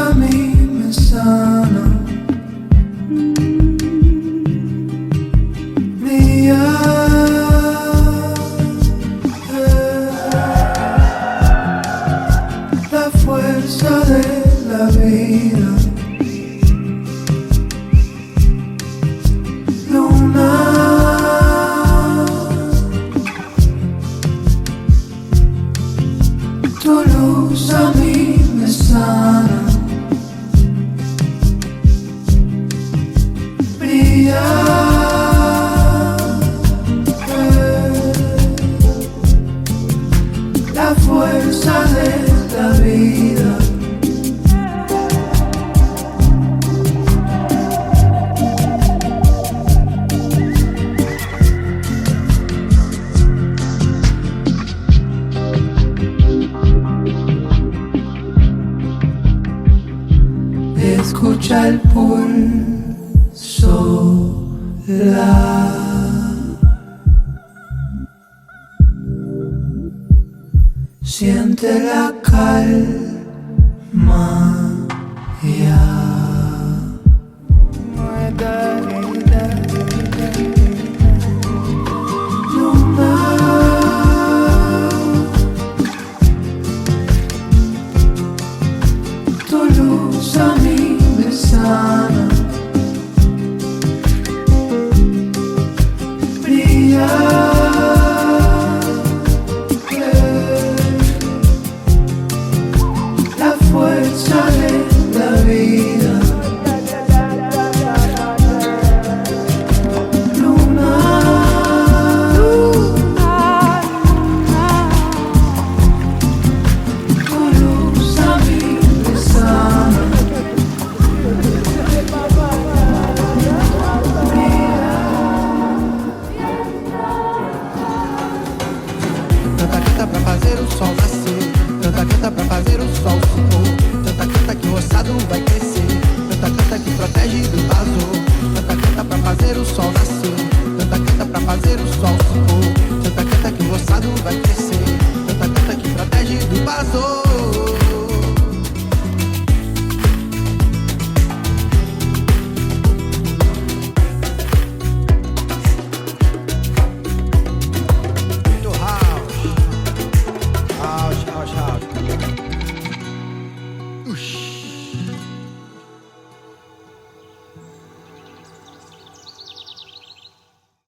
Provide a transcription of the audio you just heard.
a mí me sana. Mía, la fuerza de la vida. Luna, tu luz a mí me sana. Brilla, la fuerza de la vida. Escucha el pulso, siente la calma ya. Luna, tu luz a mí me sana. Brilla, la fuerza de la vida. Luna, tu luz a mí me sana. Tanta canta pra fazer o sol nascer, tanta canta pra fazer o sol se pôr, tanta canta que o roçado vai crescer, tanta canta que protege do vazio, tanta canta pra fazer o sol nascer, tanta canta pra fazer o sol se pôr, tanta canta que o roçado vai crescer, tanta canta que protege do vazio.